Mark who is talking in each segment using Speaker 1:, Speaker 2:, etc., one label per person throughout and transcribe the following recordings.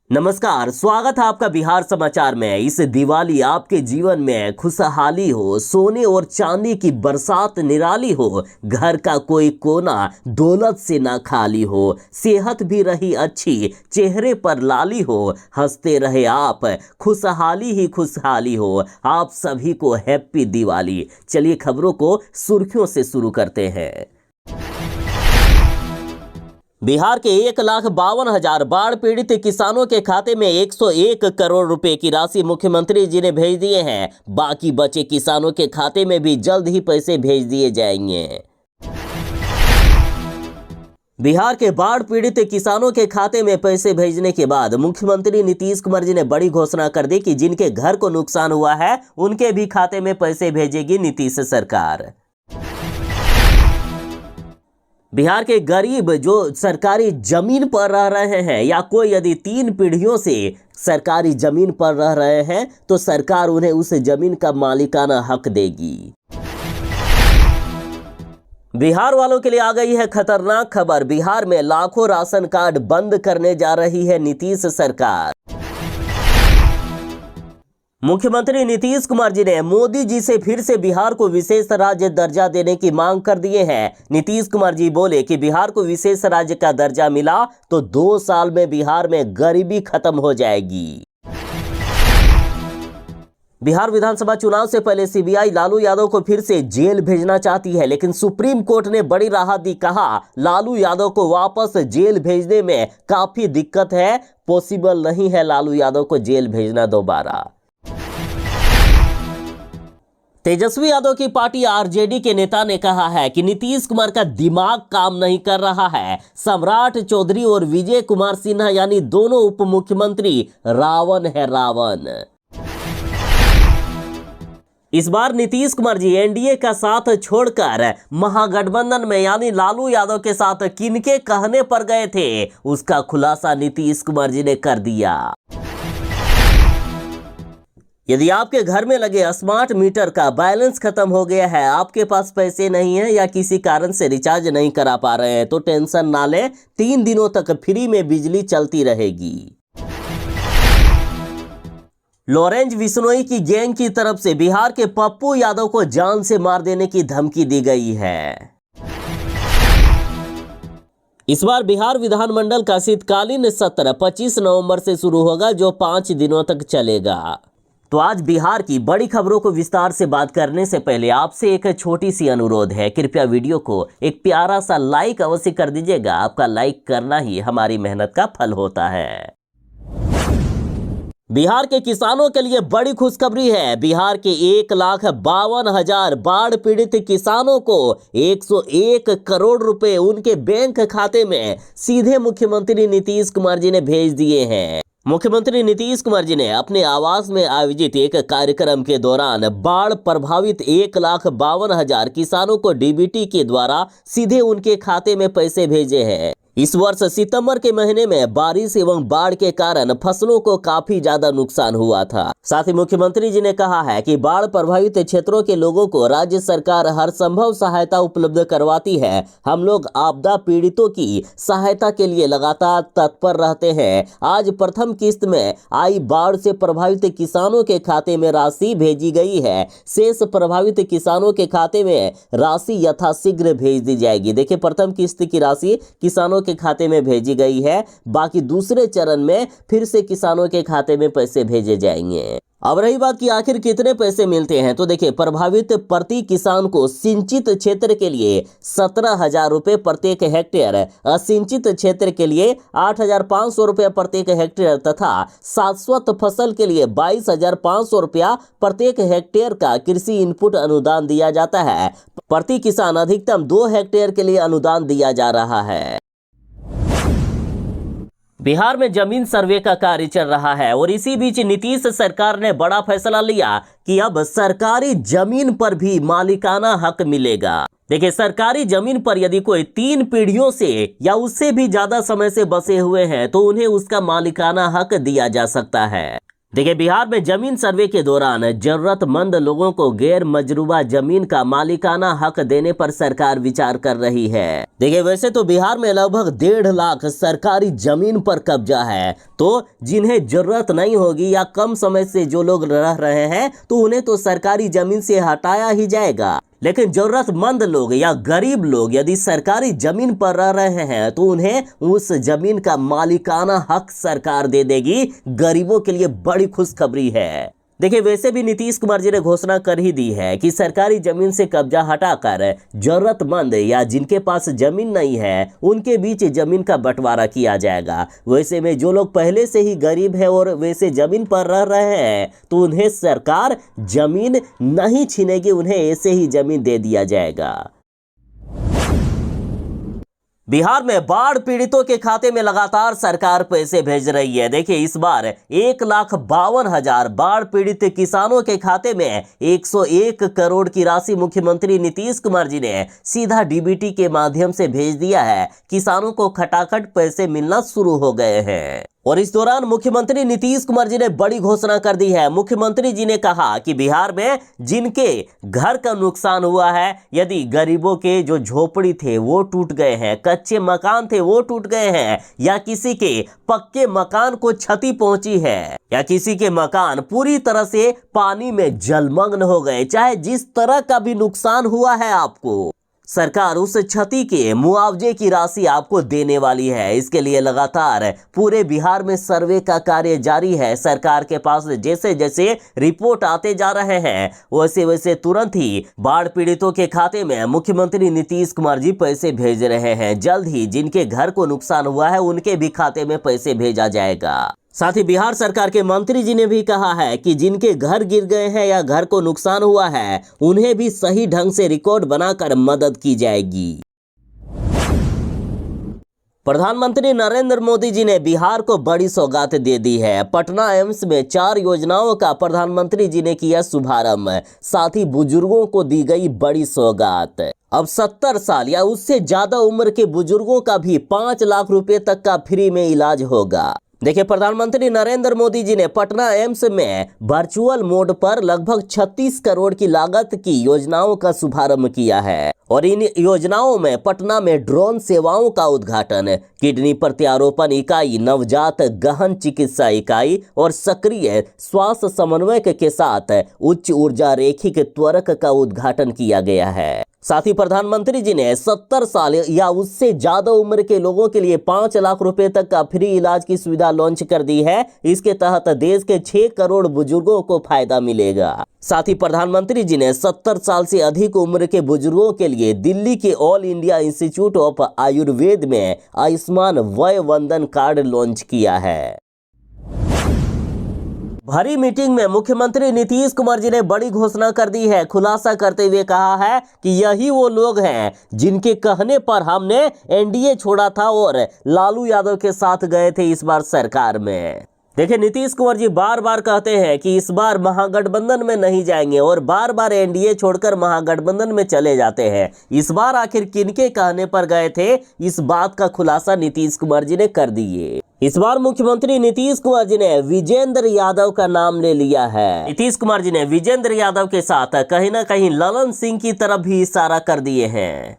Speaker 1: नमस्कार, स्वागत है आपका बिहार समाचार में। इस दिवाली आपके जीवन में खुशहाली हो, सोने और चांदी की बरसात निराली हो, घर का कोई कोना दौलत से ना खाली हो, सेहत भी रही अच्छी, चेहरे पर लाली हो, हंसते रहे आप, खुशहाली ही खुशहाली हो। आप सभी को हैप्पी दिवाली। चलिए खबरों को सुर्खियों से शुरू करते हैं। बिहार के 1,52,000 बाढ़ पीड़ित किसानों के खाते में 101 करोड़ रुपए की राशि मुख्यमंत्री जी ने भेज दिए हैं। बाकी बचे किसानों के खाते में भी जल्द ही पैसे भेज दिए जाएंगे। बिहार के बाढ़ पीड़ित किसानों के खाते में पैसे भेजने के बाद मुख्यमंत्री नीतीश कुमार जी ने बड़ी घोषणा कर दी कि जिनके घर को नुकसान हुआ है उनके भी खाते में पैसे भेजेगी नीतीश सरकार। बिहार के गरीब जो सरकारी जमीन पर रह रहे हैं या कोई यदि 3 पीढ़ियों से सरकारी जमीन पर रह रहे हैं तो सरकार उन्हें उस जमीन का मालिकाना हक देगी। बिहार वालों के लिए आ गई है खतरनाक खबर। बिहार में लाखों राशन कार्ड बंद करने जा रही है नीतीश सरकार। मुख्यमंत्री नीतीश कुमार जी ने मोदी जी से फिर से बिहार को विशेष राज्य दर्जा देने की मांग कर दिए हैं। नीतीश कुमार जी बोले कि बिहार को विशेष राज्य का दर्जा मिला तो 2 साल में बिहार में गरीबी खत्म हो जाएगी। बिहार विधानसभा चुनाव से पहले सीबीआई लालू यादव को फिर से जेल भेजना चाहती है, लेकिन सुप्रीम कोर्ट ने बड़ी राहत दी। कहा लालू यादव को वापस जेल भेजने में काफी दिक्कत है, पॉसिबल नहीं है लालू यादव को जेल भेजना दोबारा। तेजस्वी यादव की पार्टी आरजेडी के नेता ने कहा है कि नीतीश कुमार का दिमाग काम नहीं कर रहा है। सम्राट चौधरी और विजय कुमार सिन्हा यानी दोनों उप मुख्यमंत्री रावण है रावण। इस बार नीतीश कुमार जी एनडीए का साथ छोड़कर महागठबंधन में यानी लालू यादव के साथ किनके कहने पर गए थे, उसका खुलासा नीतीश कुमार जी ने कर दिया। यदि आपके घर में लगे स्मार्ट मीटर का बैलेंस खत्म हो गया है, आपके पास पैसे नहीं है या किसी कारण से रिचार्ज नहीं करा पा रहे हैं तो टेंशन ना लें, 3 दिनों तक फ्री में बिजली चलती रहेगी। लॉरेंस बिश्नोई की गैंग की तरफ से बिहार के पप्पू यादव को जान से मार देने की धमकी दी गई है। इस बार बिहार विधानमंडल का शीतकालीन सत्र 25 नवंबर से शुरू होगा जो 5 दिनों तक चलेगा। तो आज बिहार की बड़ी खबरों को विस्तार से बात करने से पहले आपसे एक छोटी सी अनुरोध है, कृपया वीडियो को एक प्यारा सा लाइक अवश्य कर दीजिएगा। आपका लाइक करना ही हमारी मेहनत का फल होता है। बिहार के किसानों के लिए बड़ी खुशखबरी है। बिहार के 1,52,000 बाढ़ पीड़ित किसानों को 101 करोड़ रुपए उनके बैंक खाते में सीधे मुख्यमंत्री नीतीश कुमार जी ने भेज दिए हैं। मुख्यमंत्री नीतीश कुमार जी ने अपने आवास में आयोजित एक कार्यक्रम के दौरान बाढ़ प्रभावित 1,52,000 किसानों को डीबीटी के द्वारा सीधे उनके खाते में पैसे भेजे हैं। इस वर्ष सितंबर के महीने में बारिश एवं बाढ़ के कारण फसलों को काफी ज्यादा नुकसान हुआ था। साथ ही मुख्यमंत्री जी ने कहा है कि बाढ़ प्रभावित क्षेत्रों के लोगों को राज्य सरकार हर संभव सहायता उपलब्ध करवाती है। हम लोग आपदा पीड़ितों की सहायता के लिए लगातार तत्पर रहते हैं। आज प्रथम किस्त में आई बाढ़ से प्रभावित किसानों के खाते में राशि भेजी गई है। शेष प्रभावित किसानों के खाते में राशि यथाशीघ्र भेज दी जाएगी। देखिए, प्रथम किस्त की राशि किसानों के खाते में भेजी गई है, बाकी दूसरे चरण में फिर से किसानों के खाते में पैसे भेजे जाएंगे। अब रही बात कि आखिर कितने पैसे मिलते हैं, तो देखिए प्रभावित प्रति किसान को सिंचित क्षेत्र के लिए 17,000 रुपए प्रत्येक हेक्टेयर, असिंचित क्षेत्र के लिए 8,500 रुपया प्रत्येक हेक्टेयर तथा शाश्वत फसल के लिए 22,500 रुपया प्रत्येक हेक्टेयर का कृषि इनपुट अनुदान दिया जाता है। प्रति किसान अधिकतम 2 हेक्टेयर के लिए अनुदान दिया जा रहा है। बिहार में जमीन सर्वे का कार्य चल रहा है और इसी बीच नीतीश सरकार ने बड़ा फैसला लिया कि अब सरकारी जमीन पर भी मालिकाना हक मिलेगा। देखिए, सरकारी जमीन पर यदि कोई 3 पीढ़ियों से या उससे भी ज्यादा समय से बसे हुए हैं तो उन्हें उसका मालिकाना हक दिया जा सकता है। देखिए, बिहार में जमीन सर्वे के दौरान जरूरतमंद लोगों को गैर मजरूबा जमीन का मालिकाना हक देने पर सरकार विचार कर रही है। देखिए, वैसे तो बिहार में लगभग 1.5 लाख सरकारी जमीन पर कब्जा है, तो जिन्हें जरूरत नहीं होगी या कम समय से जो लोग रह रहे हैं तो उन्हें तो सरकारी जमीन से हटाया ही जाएगा। लेकिन जरूरतमंद लोग या गरीब लोग यदि सरकारी जमीन पर रह रहे हैं तो उन्हें उस जमीन का मालिकाना हक सरकार दे देगी। गरीबों के लिए बड़ी खुशखबरी है। देखिए, वैसे भी नीतीश कुमार जी ने घोषणा कर ही दी है कि सरकारी जमीन से कब्जा हटाकर जरूरतमंद या जिनके पास जमीन नहीं है उनके बीच जमीन का बंटवारा किया जाएगा। वैसे में जो लोग पहले से ही गरीब है और वैसे जमीन पर रह रहे हैं तो उन्हें सरकार जमीन नहीं छीनेगी, उन्हें ऐसे ही जमीन दे दिया जाएगा। बिहार में बाढ़ पीड़ितों के खाते में लगातार सरकार पैसे भेज रही है। देखिए, इस बार 1,52,000 बाढ़ पीड़ित किसानों के खाते में 101 करोड़ की राशि मुख्यमंत्री नीतीश कुमार जी ने सीधा डीबीटी के माध्यम से भेज दिया है। किसानों को खटाखट पैसे मिलना शुरू हो गए हैं और इस दौरान मुख्यमंत्री नीतीश कुमार जी ने बड़ी घोषणा कर दी है। मुख्यमंत्री जी ने कहा कि बिहार में जिनके घर का नुकसान हुआ है, यदि गरीबों के जो झोपड़ी थे वो टूट गए हैं, कच्चे मकान थे वो टूट गए हैं, या किसी के पक्के मकान को क्षति पहुंची है, या किसी के मकान पूरी तरह से पानी में जलमग्न हो गए, चाहे जिस तरह का भी नुकसान हुआ है, आपको सरकार उस क्षति के मुआवजे की राशि आपको देने वाली है। इसके लिए लगातार पूरे बिहार में सर्वे का कार्य जारी है। सरकार के पास जैसे जैसे रिपोर्ट आते जा रहे हैं वैसे वैसे तुरंत ही बाढ़ पीड़ितों के खाते में मुख्यमंत्री नीतीश कुमार जी पैसे भेज रहे हैं। जल्द ही जिनके घर को नुकसान हुआ है उनके भी खाते में पैसे भेजा जाएगा। साथ ही बिहार सरकार के मंत्री जी ने भी कहा है कि जिनके घर गिर गए हैं या घर को नुकसान हुआ है उन्हें भी सही ढंग से रिकॉर्ड बनाकर मदद की जाएगी। प्रधानमंत्री नरेंद्र मोदी जी ने बिहार को बड़ी सौगात दे दी है। पटना एम्स में 4 योजनाओं का प्रधानमंत्री जी ने किया शुभारंभ। साथ ही बुजुर्गों को दी गई बड़ी सौगात। अब 70 साल या उससे ज्यादा उम्र के बुजुर्गों का भी 5 लाख रुपए तक का फ्री में इलाज होगा। देखिए, प्रधानमंत्री नरेंद्र मोदी जी ने पटना एम्स में वर्चुअल मोड पर लगभग 36 करोड़ की लागत की योजनाओं का शुभारंभ किया है और इन योजनाओं में पटना में ड्रोन सेवाओं का उद्घाटन, किडनी प्रत्यारोपण इकाई, नवजात गहन चिकित्सा इकाई और सक्रिय स्वास्थ्य समन्वयक के साथ उच्च ऊर्जा रेखिक त्वरक का उद्घाटन किया गया है। साथ ही प्रधानमंत्री जी ने 70 साल या उससे ज्यादा उम्र के लोगों के लिए 5 लाख रुपए तक का फ्री इलाज की सुविधा लॉन्च कर दी है। इसके तहत देश के 6 करोड़ बुजुर्गों को फायदा मिलेगा। साथ ही प्रधानमंत्री जी ने 70 साल से अधिक उम्र के बुजुर्गों के लिए दिल्ली के all India institute of Ayurveda में आयुष्मान वय वंदन कार्ड लॉन्च किया है। भरी मीटिंग में मुख्यमंत्री नीतीश कुमार जी ने बड़ी घोषणा कर दी है। खुलासा करते हुए कहा है कि यही वो लोग हैं जिनके कहने पर हमने एनडीए छोड़ा था और लालू यादव के साथ गए थे इस बार सरकार में। देखिए, नीतीश कुमार जी बार बार कहते हैं कि इस बार महागठबंधन में नहीं जाएंगे और बार बार एनडीए छोड़कर महागठबंधन में चले जाते हैं। इस बार आखिर किनके कहने पर गए थे, इस बात का खुलासा नीतीश कुमार जी ने कर दिए। इस बार मुख्यमंत्री नीतीश कुमार जी ने विजेंद्र यादव का नाम ले लिया है। नीतीश कुमार जी ने विजेंद्र यादव के साथ कहीं ना कहीं ललन सिंह की तरफ भी इशारा कर दिए हैं।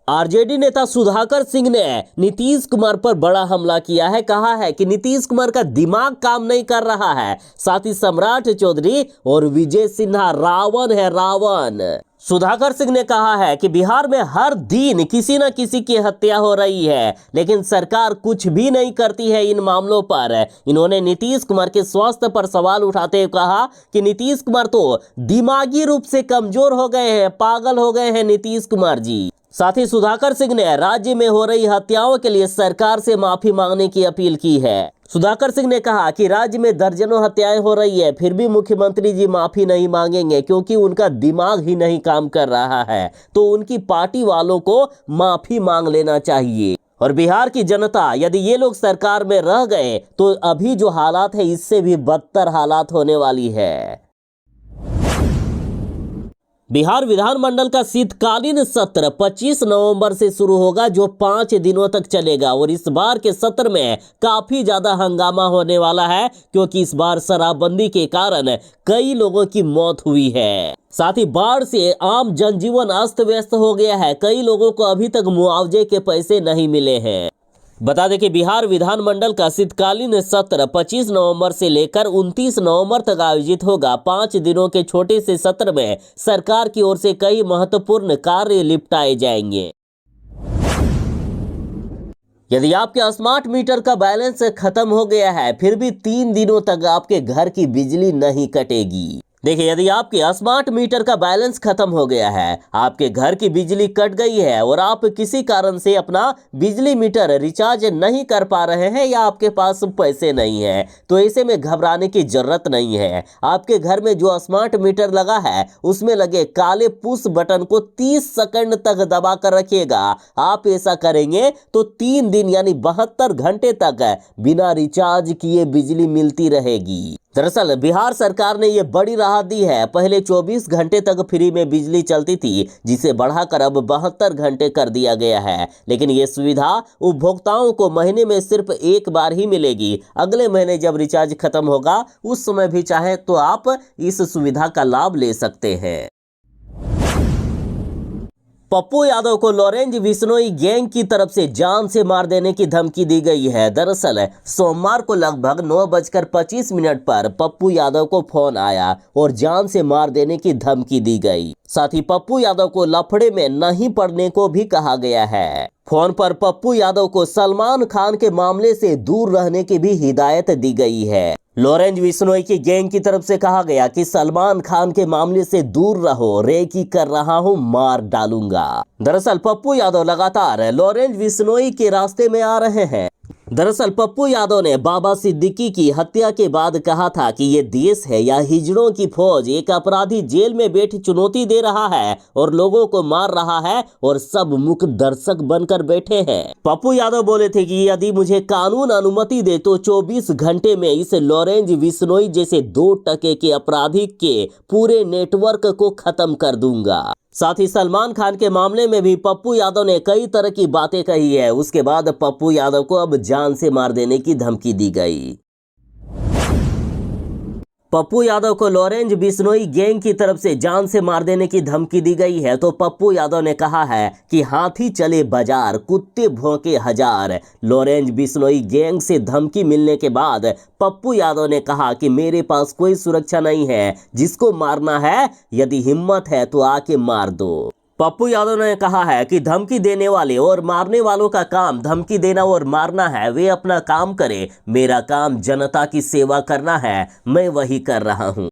Speaker 1: आरजेडी नेता सुधाकर सिंह ने नीतीश कुमार पर बड़ा हमला किया है। कहा है कि नीतीश कुमार का दिमाग काम नहीं कर रहा है। साथ ही सम्राट चौधरी और विजय सिन्हा रावण है, रावण। सुधाकर सिंह ने कहा है कि बिहार में हर दिन किसी न किसी की हत्या हो रही है, लेकिन सरकार कुछ भी नहीं करती है इन मामलों पर। इन्होंने नीतीश कुमार के स्वास्थ्य पर सवाल उठाते हुए कहा कि नीतीश कुमार तो दिमागी रूप से कमजोर हो गए हैं, पागल हो गए हैं नीतीश कुमार जी। साथ ही सुधाकर सिंह ने राज्य में हो रही हत्याओं के लिए सरकार से माफी मांगने की अपील की है। सुधाकर सिंह ने कहा कि राज्य में दर्जनों हत्याएं हो रही है, फिर भी मुख्यमंत्री जी माफी नहीं मांगेंगे क्योंकि उनका दिमाग ही नहीं काम कर रहा है। तो उनकी पार्टी वालों को माफी मांग लेना चाहिए। और बिहार की जनता, यदि ये लोग सरकार में रह गए तो अभी जो हालात है इससे भी बदतर हालात होने वाली है। बिहार विधानमंडल का शीतकालीन सत्र 25 नवंबर से शुरू होगा, जो 5 दिनों तक चलेगा। और इस बार के सत्र में काफी ज्यादा हंगामा होने वाला है, क्योंकि इस बार शराबबंदी के कारण कई लोगों की मौत हुई है। साथ ही बाढ़ से आम जनजीवन अस्त व्यस्त हो गया है। कई लोगों को अभी तक मुआवजे के पैसे नहीं मिले हैं। बता दें कि बिहार विधानमंडल का शीतकालीन सत्र 25 नवंबर से लेकर 29 नवंबर तक आयोजित होगा। 5 दिनों के छोटे से सत्र में सरकार की ओर से कई महत्वपूर्ण कार्य निपटाए जाएंगे। यदि आपके स्मार्ट मीटर का बैलेंस खत्म हो गया है, फिर भी 3 दिनों तक आपके घर की बिजली नहीं कटेगी। देखिए, यदि आपके स्मार्ट मीटर का बैलेंस खत्म हो गया है, आपके घर की बिजली कट गई है और आप किसी कारण से अपना बिजली मीटर रिचार्ज नहीं कर पा रहे हैं या आपके पास पैसे नहीं है, तो ऐसे में घबराने की जरूरत नहीं है। आपके घर में जो स्मार्ट मीटर लगा है, उसमें लगे काले पुश बटन को 30 सेकंड तक दबा कर रखिएगा। आप ऐसा करेंगे तो 3 दिन यानी 72 घंटे तक बिना रिचार्ज किए बिजली मिलती रहेगी। दरअसल बिहार सरकार ने ये बड़ी राहत दी है। पहले 24 घंटे तक फ्री में बिजली चलती थी, जिसे बढ़ाकर अब 72 घंटे कर दिया गया है। लेकिन ये सुविधा उपभोक्ताओं को महीने में सिर्फ एक बार ही मिलेगी। अगले महीने जब रिचार्ज खत्म होगा, उस समय भी चाहे तो आप इस सुविधा का लाभ ले सकते हैं। पप्पू यादव को लॉरेंस बिश्नोई गैंग की तरफ से जान से मार देने की धमकी दी गई है। दरअसल सोमवार को लगभग 9:25 पर पप्पू यादव को फोन आया और जान से मार देने की धमकी दी गई। साथ ही पप्पू यादव को लफड़े में नहीं पड़ने को भी कहा गया है। फोन पर पप्पू यादव को सलमान खान के मामले से दूर रहने की भी हिदायत दी गई है। लॉरेंस बिश्नोई की गैंग की तरफ से कहा गया कि सलमान खान के मामले से दूर रहो, रेकी कर रहा हूं, मार डालूंगा। दरअसल पप्पू यादव लगातार लॉरेंस बिश्नोई के रास्ते में आ रहे हैं। दरअसल पप्पू यादव ने बाबा सिद्दीकी की हत्या के बाद कहा था कि ये देश है या हिजड़ों की फौज, एक अपराधी जेल में बैठ चुनौती दे रहा है और लोगों को मार रहा है और सब मुख्य दर्शक बनकर बैठे हैं। पप्पू यादव बोले थे कि यदि मुझे कानून अनुमति दे तो 24 घंटे में इस लॉरेंस बिश्नोई जैसे 2 टके के अपराधी के पूरे नेटवर्क को खत्म कर दूंगा। साथ ही सलमान खान के मामले में भी पप्पू यादव ने कई तरह की बातें कही है। उसके बाद पप्पू यादव को अब जान से मार देने की धमकी दी गई। पप्पू यादव को लॉरेंस बिश्नोई गैंग की तरफ से जान से मार देने की धमकी दी गई है, तो पप्पू यादव ने कहा है कि हाथी चले बाजार, कुत्ते भौंके हजार। लॉरेंस बिश्नोई गैंग से धमकी मिलने के बाद पप्पू यादव ने कहा कि मेरे पास कोई सुरक्षा नहीं है, जिसको मारना है यदि हिम्मत है तो आके मार दो। पप्पू यादव ने कहा है कि धमकी देने वाले और मारने वालों का काम धमकी देना और मारना है, वे अपना काम करें। मेरा काम जनता की सेवा करना है, मैं वही कर रहा हूं।